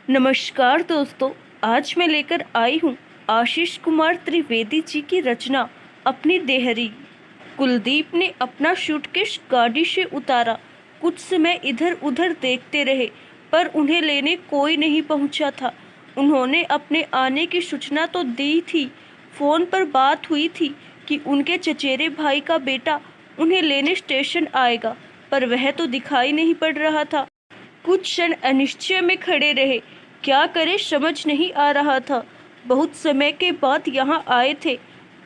नमस्कार दोस्तों। आज मैं लेकर आई हूँ आशीष कुमार त्रिवेदी जी की रचना अपनी देहरी। कुलदीप ने अपना सूटकेस गाड़ी से उतारा। कुछ समय इधर उधर देखते रहे पर उन्हें लेने कोई नहीं पहुँचा था। उन्होंने अपने आने की सूचना तो दी थी, फ़ोन पर बात हुई थी कि उनके चचेरे भाई का बेटा उन्हें लेने स्टेशन आएगा, पर वह तो दिखाई नहीं पड़ रहा था। कुछ क्षण अनिश्चय में खड़े रहे। क्या करें समझ नहीं आ रहा था। बहुत समय के बाद यहाँ आए थे,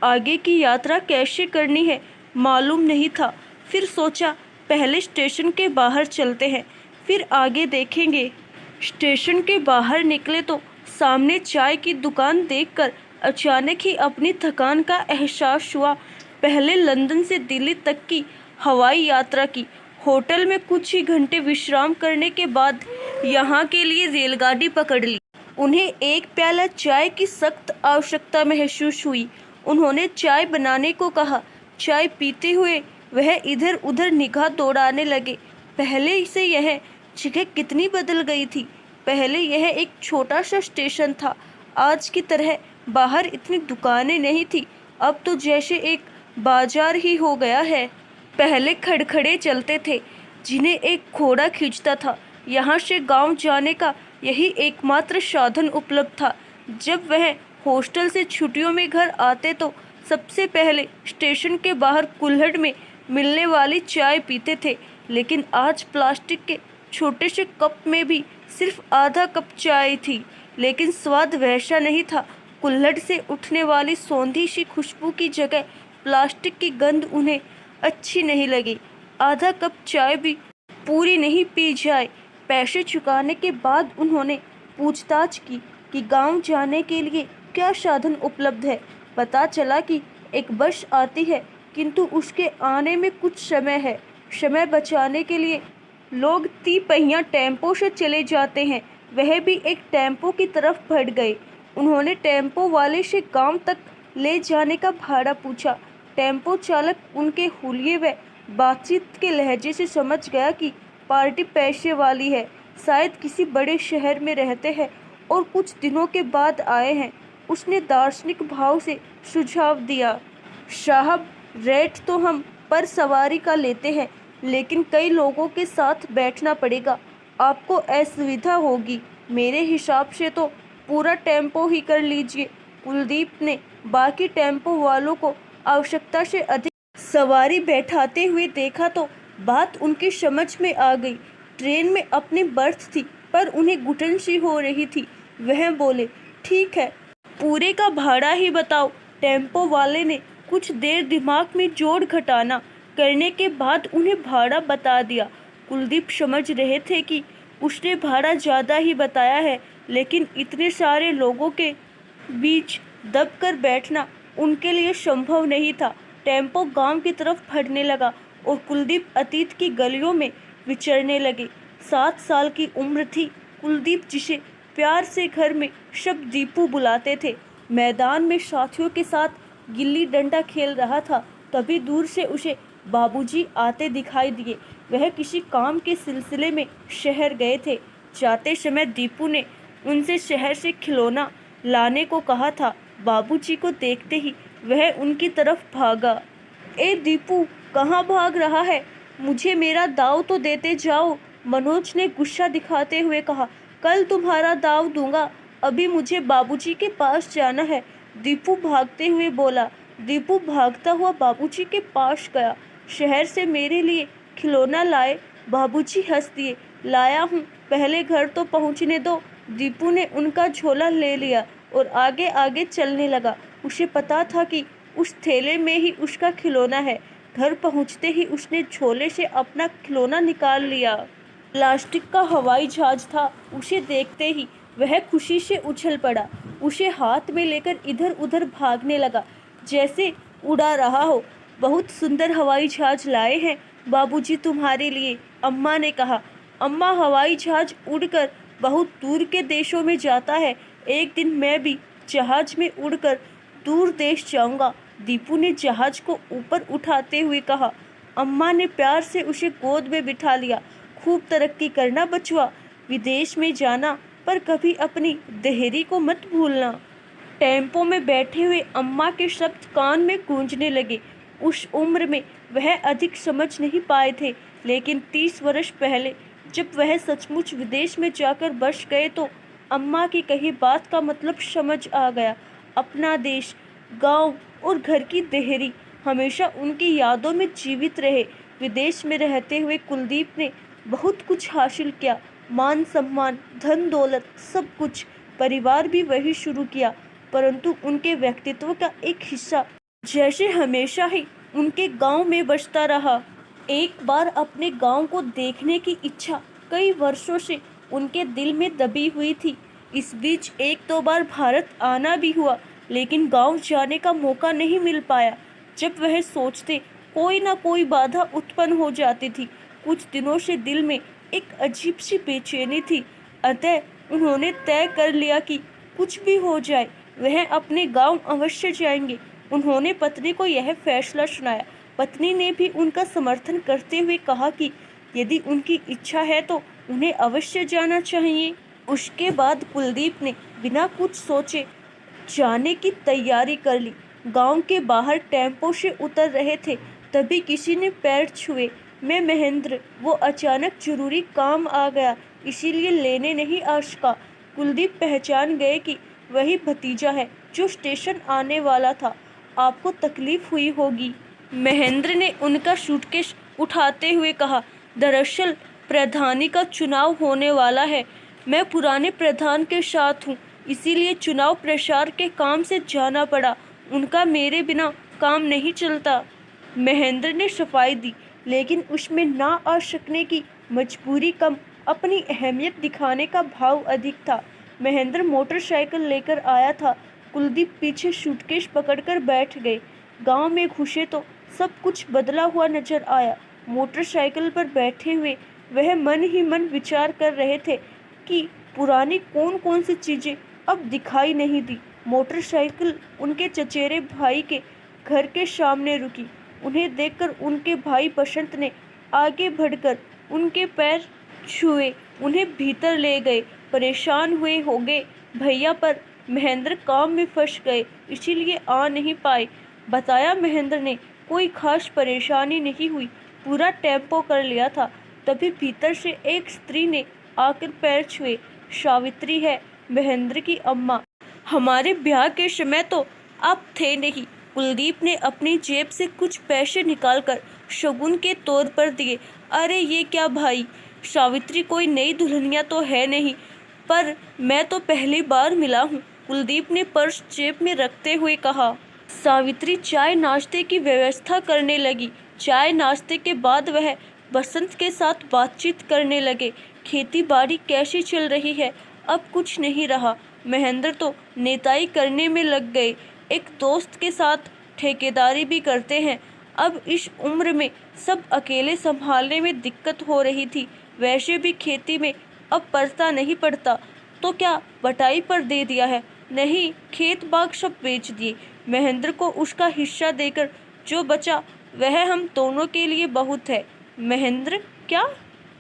आगे की यात्रा कैसे करनी है मालूम नहीं था। फिर सोचा पहले स्टेशन के बाहर चलते हैं, फिर आगे देखेंगे। स्टेशन के बाहर निकले तो सामने चाय की दुकान देखकर अचानक ही अपनी थकान का एहसास हुआ। पहले लंदन से दिल्ली तक की हवाई यात्रा की, होटल में कुछ ही घंटे विश्राम करने के बाद यहाँ के लिए रेलगाड़ी पकड़ ली। उन्हें एक प्याला चाय की सख्त आवश्यकता महसूस हुई। उन्होंने चाय बनाने को कहा। चाय पीते हुए वह इधर उधर निगाह दौड़ाने लगे। पहले से यह जगह कितनी बदल गई थी। पहले यह एक छोटा सा स्टेशन था। आज की तरह बाहर इतनी दुकानें नहीं थी, अब तो जैसे एक बाजार ही हो गया है। पहले खड़खड़े चलते थे जिन्हें एक घोड़ा खींचता था। यहाँ से गांव जाने का यही एकमात्र साधन उपलब्ध था। जब वह हॉस्टल से छुट्टियों में घर आते तो सबसे पहले स्टेशन के बाहर कुल्हड़ में मिलने वाली चाय पीते थे, लेकिन आज प्लास्टिक के छोटे से कप में भी सिर्फ आधा कप चाय थी, लेकिन स्वाद वैसा नहीं था। कुल्हड़ से उठने वाली सौंधी सी खुशबू की जगह प्लास्टिक की गंध उन्हें अच्छी नहीं लगी। आधा कप चाय भी पूरी नहीं पी जाए। पैसे चुकाने के बाद उन्होंने पूछताछ की कि गांव जाने के लिए क्या साधन उपलब्ध है। पता चला कि एक बस आती है, किंतु उसके आने में कुछ समय है। समय बचाने के लिए लोग तिपहिया टेम्पो से चले जाते हैं। वह भी एक टेम्पो की तरफ बढ़ गए। उन्होंने टेम्पो वाले से गांव तक ले जाने का भाड़ा पूछा। टेम्पो चालक उनके हुलिये व बातचीत के लहजे से समझ गया कि पार्टी पैसे वाली है, शायद किसी बड़े शहर में रहते हैं और कुछ दिनों के बाद आए हैं। उसने दार्शनिक भाव से सुझाव दिया, साहब रेट तो हम पर सवारी का लेते हैं, लेकिन कई लोगों के साथ बैठना पड़ेगा, आपको असुविधा होगी। मेरे हिसाब से तो पूरा टेम्पो ही कर लीजिए। कुलदीप ने बाकी टेम्पो वालों को आवश्यकता से अधिक सवारी बैठाते हुए देखा तो बात उनकी समझ में आ गई। ट्रेन में अपनी बर्थ थी पर उन्हें घुटन सी हो रही थी। वह बोले, ठीक है, पूरे का भाड़ा ही बताओ। टेम्पो वाले ने कुछ देर दिमाग में जोड़ घटाना करने के बाद उन्हें भाड़ा बता दिया। कुलदीप समझ रहे थे कि उसने भाड़ा ज़्यादा ही बताया है, लेकिन इतने सारे लोगों के बीच दबकर बैठना उनके लिए संभव नहीं था। टेम्पो गांव की तरफ बढ़ने लगा और कुलदीप अतीत की गलियों में विचरने लगे। 7 साल की उम्र थी। कुलदीप, जिसे प्यार से घर में सब दीपू बुलाते थे, मैदान में साथियों के साथ गिल्ली डंडा खेल रहा था। तभी दूर से उसे बाबूजी आते दिखाई दिए। वह किसी काम के सिलसिले में शहर गए थे। जाते समय दीपू ने उनसे शहर से खिलौना लाने को कहा था। बाबूजी को देखते ही वह उनकी तरफ भागा। ए दीपू, कहाँ भाग रहा है? मुझे मेरा दाव तो देते जाओ, मनोज ने गुस्सा दिखाते हुए कहा। कल तुम्हारा दाव दूंगा, अभी मुझे बाबूजी के पास जाना है, दीपू भागते हुए बोला। दीपू भागता हुआ बाबूजी के पास गया। शहर से मेरे लिए खिलौना लाए? बाबूजी हंस दिए। लाया हूँ, पहले घर तो पहुँचने दो। दीपू ने उनका झोला ले लिया और आगे आगे चलने लगा। उसे पता था कि उस थैले में ही उसका खिलौना है। घर पहुंचते ही उसने झोले से अपना खिलौना निकाल लिया। प्लास्टिक का हवाई जहाज था। उसे देखते ही वह खुशी से उछल पड़ा। उसे हाथ में लेकर इधर उधर भागने लगा जैसे उड़ा रहा हो। बहुत सुंदर हवाई जहाज लाए हैं बाबूजी तुम्हारे लिए, अम्मा ने कहा। अम्मा, हवाई जहाज उड़कर बहुत दूर के देशों में जाता है। एक दिन मैं भी जहाज में उड़कर दूर देश जाऊंगा, दीपू ने जहाज को ऊपर उठाते हुए कहा। अम्मा ने प्यार से उसे गोद में बिठा लिया। खूब तरक्की करना बचुआ, विदेश में जाना, पर कभी अपनी देहरी को मत भूलना। टेम्पो में बैठे हुए अम्मा के शब्द कान में गूंजने लगे। उस उम्र में वह अधिक समझ नहीं पाए थे, लेकिन 30 वर्ष पहले जब वह सचमुच विदेश में जाकर बस गए तो अम्मा की कही बात का मतलब समझ आ गया। अपना देश, गांव और घर की देहरी हमेशा उनकी यादों में जीवित रहे। विदेश में रहते हुए कुलदीप ने बहुत कुछ हासिल किया, मान सम्मान, धन दौलत, सब कुछ। परिवार भी वही शुरू किया, परंतु उनके व्यक्तित्व का एक हिस्सा जैसे हमेशा ही उनके गांव में बसता रहा। एक बार अपने गांव को देखने की इच्छा कई वर्षों से उनके दिल में दबी हुई थी। इस बीच एक दो बार भारत आना भी हुआ, लेकिन गांव जाने का मौका नहीं मिल पाया। जब वह सोचते, कोई ना कोई बाधा उत्पन्न हो जाती थी। कुछ दिनों से दिल में एक अजीब सी बेचैनी थी, अतः उन्होंने तय कर लिया कि कुछ भी हो जाए वह अपने गांव अवश्य जाएंगे। उन्होंने पत्नी को यह फैसला सुनाया। पत्नी ने भी उनका समर्थन करते हुए कहा कि यदि उनकी इच्छा है तो उन्हें अवश्य जाना चाहिए। उसके बाद कुलदीप ने बिना कुछ सोचे जाने की तैयारी कर ली। गांव के बाहर टेम्पो से उतर रहे थे, तभी किसी ने पैर छुए। मैं महेंद्र, वो अचानक जरूरी काम आ गया, इसीलिए लेने नहीं आ सका। कुलदीप पहचान गए कि वही भतीजा है जो स्टेशन आने वाला था। आपको तकलीफ हुई होगी, महेंद्र ने उनका सूटकेस उठाते हुए कहा। दरअसल प्रधानी का चुनाव होने वाला है। मैं पुराने प्रधान के साथ हूँ, इसीलिए चुनाव प्रचार के काम से जाना पड़ा। उनका मेरे बिना काम नहीं चलता, महेंद्र ने सफाई दी, लेकिन उसमें ना आ सकने की मजबूरी कम, अपनी अहमियत दिखाने का भाव अधिक था। महेंद्र मोटरसाइकिल लेकर आया था। कुलदीप पीछे सूटकेस पकड़कर बैठ गए। गांव में घुसे तो सब कुछ बदला हुआ नजर आया। मोटरसाइकिल पर बैठे हुए वह मन ही मन विचार कर रहे थे कि पुरानी कौन कौन सी चीजें अब दिखाई नहीं दी। मोटरसाइकिल उनके चचेरे भाई के घर के सामने रुकी। उन्हें देखकर उनके भाई बसंत ने आगे बढ़कर उनके पैर छुए, उन्हें भीतर ले गए। परेशान हुए होंगे भैया, पर महेंद्र काम में फंस गए, इसीलिए आ नहीं पाए, बताया महेंद्र ने। कोई खास परेशानी नहीं हुई, पूरा टेम्पो कर लिया था। तभी भीतर से एक स्त्री ने आकर पैर छुए। सावित्री है, महेंद्र की अम्मा। हमारे ब्याह के समय तो आप थे नहीं। कुलदीप ने अपनी जेब से कुछ पैसे निकालकर शगुन के तौर पर दिए। अरे ये क्या भाई, सावित्री कोई नई दुल्हनिया तो है नहीं, पर मैं तो पहली बार मिला हूँ, कुलदीप ने पर्स जेब में रखते हुए कहा। सावित्री चाय नाश्ते की व्यवस्था करने लगी। चाय नाश्ते के बाद वह बसंत के साथ बातचीत करने लगे। खेती बाड़ी कैसी चल रही है? अब कुछ नहीं रहा, महेंद्र तो नेताई करने में लग गए। एक दोस्त के साथ ठेकेदारी भी करते हैं। अब इस उम्र में सब अकेले संभालने में दिक्कत हो रही थी। वैसे भी खेती में अब परता नहीं पड़ता, तो क्या बटाई पर दे दिया है? नहीं, खेत बाग सब बेच दिए। महेंद्र को उसका हिस्सा देकर जो बचा वह हम दोनों के लिए बहुत है। महेंद्र क्या?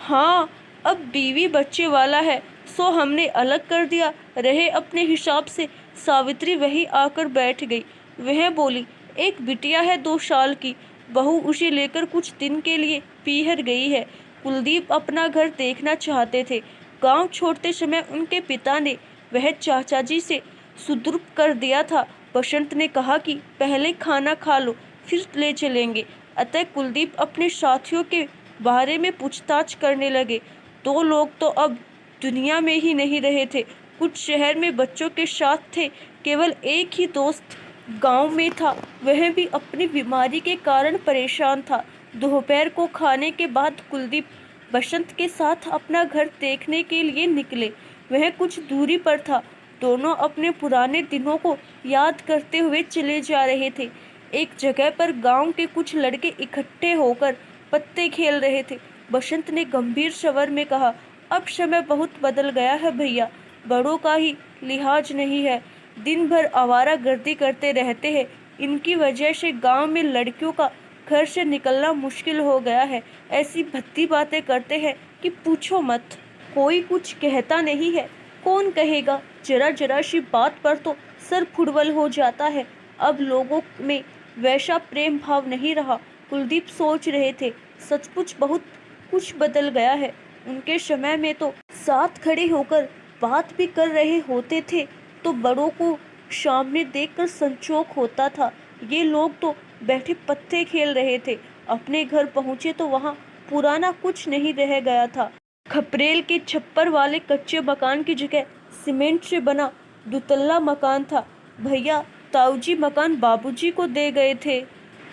हाँ, अब बीवी बच्चे वाला है, सो हमने अलग कर दिया, रहे अपने हिसाब से। सावित्री वही आकर बैठ गई। वह बोली, एक बिटिया है 2 साल की, बहू उसे लेकर कुछ दिन के लिए पीहर गई है। कुलदीप अपना घर देखना चाहते थे। गांव छोड़ते समय उनके पिता ने वह चाचा जी से सुदूर कर दिया था। बसंत ने कहा कि पहले खाना खा लो, फिर ले चलेंगे। अतः कुलदीप अपने साथियों के बारे में पूछताछ करने लगे। 2 लोग तो अब दुनिया में ही नहीं रहे थे, कुछ शहर में बच्चों के साथ थे। केवल एक ही दोस्त गांव में था, वह भी अपनी बीमारी के कारण परेशान था। दोपहर को खाने के बाद कुलदीप बसंत के साथ अपना घर देखने के लिए निकले। वह कुछ दूरी पर था। दोनों अपने पुराने दिनों को याद करते हुए चले जा रहे थे। एक जगह पर गांव के कुछ लड़के इकट्ठे होकर पत्ते खेल रहे थे। बसंत ने गंभीर स्वर में कहा, अब समय बहुत बदल गया है भैया, बड़ों का ही लिहाज नहीं है, दिन भर आवारागर्दी करते रहते हैं। इनकी वजह से गांव में लड़कियों का घर से निकलना मुश्किल हो गया है। ऐसी भद्दी बातें करते हैं कि पूछो मत। कोई कुछ कहता नहीं है। कौन कहेगा, जरा जरा सी बात पर तो सर फुटबल हो जाता है। अब लोगों में वैसा प्रेम भाव नहीं रहा। कुलदीप सोच रहे थे, सचमुच बहुत कुछ बदल गया है। उनके समय में तो साथ खड़े होकर बात भी कर रहे होते थे तो बड़ों को सामने देखकर संचोक होता था। ये लोग तो बैठे पत्ते खेल रहे थे। अपने घर पहुंचे तो वहां पुराना कुछ नहीं रह गया था। खपरेल के छप्पर वाले कच्चे मकान की जगह सीमेंट से बना दुतल्ला मकान था। भैया ताऊजी मकान बाबूजी को दे गए थे।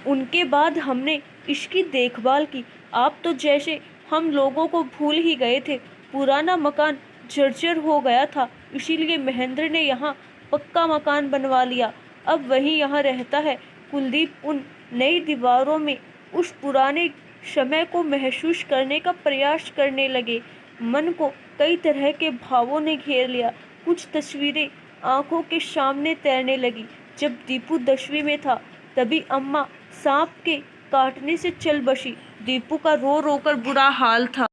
उनके बाद हमने इसकी देखभाल की। आप तो जैसे हम लोगों को भूल ही गए थे। पुराना मकान जर्जर हो गया था, इसीलिए महेंद्र ने यहाँ पक्का मकान बनवा लिया। अब वही यहाँ रहता है। कुलदीप उन नई दीवारों में उस पुराने समय को महसूस करने का प्रयास करने लगे। मन को कई तरह के भावों ने घेर लिया। कुछ तस्वीरें आंखों के सामने तैरने लगी। जब दीपू 10वीं में था तभी अम्मा सांप के काटने से चल बसी। दीपू का रो रो कर बुरा हाल था।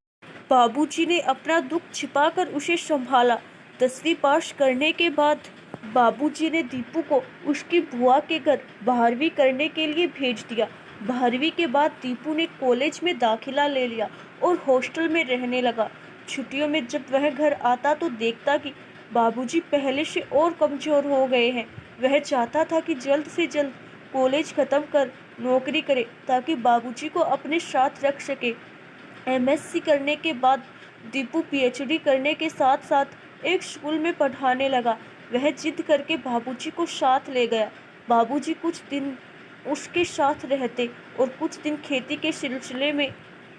बाबूजी ने अपना दुख छिपाकर उसे संभाला। 10वीं पास करने के बाद बाबूजी ने दीपू को उसकी बुआ के घर 12वीं करने के लिए भेज दिया। 12वीं के बाद दीपू ने कॉलेज में दाखिला ले लिया और हॉस्टल में रहने लगा। छुट्टियों में जब वह घर आता तो देखता कि बाबूजी पहले से और कमज़ोर हो गए हैं। वह चाहता था कि जल्द से जल्द कॉलेज ख़त्म कर नौकरी करे ताकि बाबूजी को अपने साथ रख सके। एमएससी करने के बाद दीपू पीएचडी करने के साथ साथ एक स्कूल में पढ़ाने लगा। वह जिद करके बाबूजी को साथ ले गया। बाबूजी कुछ दिन उसके साथ रहते और कुछ दिन खेती के सिलसिले में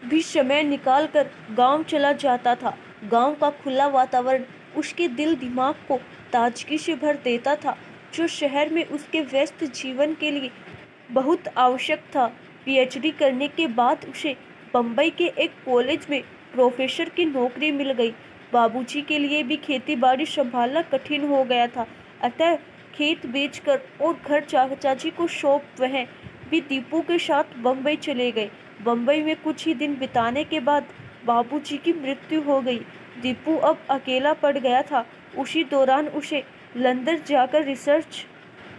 भी समय निकाल कर गाँव चला जाता था। गाँव का खुला वातावरण उसके दिल दिमाग को ताजगी से भर देता था, जो शहर में उसके व्यस्त जीवन के लिए बहुत आवश्यक था। पीएचडी करने के बाद उसे बम्बई के एक कॉलेज में प्रोफेसर की नौकरी मिल गई। बाबूजी के लिए भी खेती बाड़ी संभालना कठिन हो गया था, अतः खेत बेचकर और घर चाची को सौंप वह भी दीपू के साथ बम्बई चले गए। बम्बई में कुछ ही दिन बिताने के बाद बाबूजी की मृत्यु हो गई। दीपू अब अकेला पड़ गया था। उसी दौरान उसे लंदन जाकर रिसर्च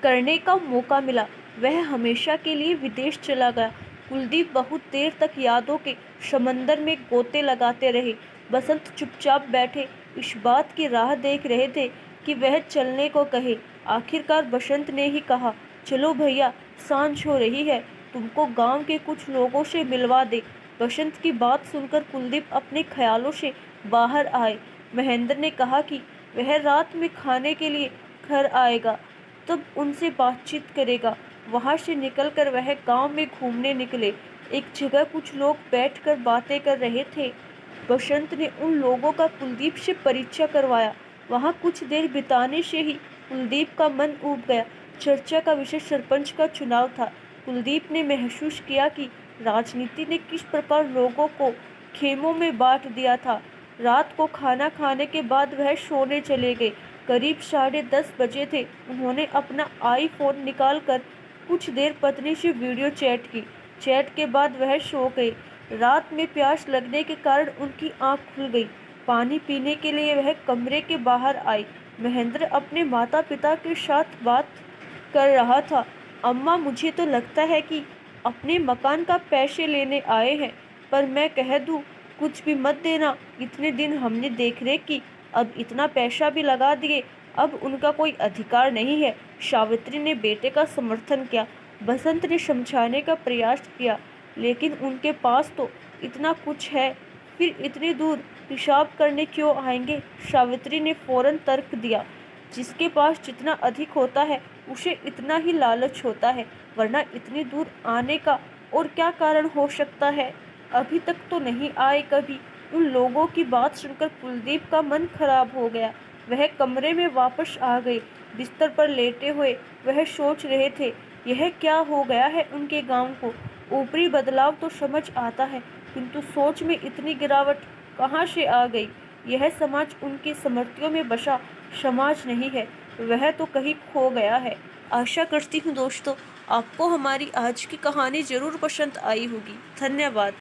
करने का मौका मिला। वह हमेशा के लिए विदेश चला गया। कुलदीप बहुत देर तक यादों के समंदर में गोते लगाते रहे। बसंत चुपचाप बैठे इस बात की राह देख रहे थे कि वह चलने को कहे। आखिरकार बसंत ने ही कहा, चलो भैया, सांझ हो रही है, तुमको गांव के कुछ लोगों से मिलवा दे। बसंत की बात सुनकर कुलदीप अपने ख्यालों से बाहर आए। महेंद्र ने कहा कि वह रात में खाने के लिए घर आएगा, तब उनसे बातचीत करेगा। वहां से निकलकर वह गांव में घूमने निकले। एक जगह कुछ लोग बैठकर बातें कर रहे थे। बसंत ने उन लोगों का कुलदीप से परिचय करवाया। वहां कुछ देर बिताने से ही कुलदीप का मन ऊब गया। चर्चा का विषय सरपंच का चुनाव था। कुलदीप ने महसूस किया कि राजनीति ने किस प्रकार लोगों को खेमों में बांट दिया था। रात को खाना खाने के बाद वह सोने चले गए। करीब 10:30 बजे थे। उन्होंने अपना आईफोन निकालकर कुछ देर पत्नी से वीडियो चैट की। चैट के बाद वह सो गए। रात में प्यास लगने के कारण उनकी आंख खुल गई। पानी पीने के लिए वह कमरे के बाहर आई। महेंद्र अपने माता पिता के साथ बात कर रहा था। अम्मा, मुझे तो लगता है कि अपने मकान का पैसे लेने आए हैं, पर मैं कह दूं, कुछ भी मत देना। इतने दिन हमने देखरेख की, अब इतना पैसा भी लगा दिए, अब उनका कोई अधिकार नहीं है। सावित्री ने बेटे का समर्थन किया। बसंत ने समझाने का प्रयास किया, लेकिन उनके पास तो इतना कुछ है, फिर इतनी दूर हिसाब करने क्यों आएंगे? सावित्री ने फौरन तर्क दिया, जिसके पास जितना अधिक होता है उसे इतना ही लालच होता है, वरना इतनी दूर आने का और क्या कारण हो सकता है? अभी तक तो नहीं आए कभी। उन लोगों की बात सुनकर कुलदीप का मन खराब हो गया। वह कमरे में वापस आ गए। बिस्तर पर लेटे हुए वह सोच रहे थे, यह क्या हो गया है उनके गांव को। ऊपरी बदलाव तो समझ आता है, किंतु सोच में इतनी गिरावट कहाँ से आ गई? यह समाज उनके समर्थियों में बसा समाज नहीं है, वह तो कहीं खो गया है। आशा करती हूँ दोस्तों, आपको हमारी आज की कहानी ज़रूर पसंद आई होगी। धन्यवाद।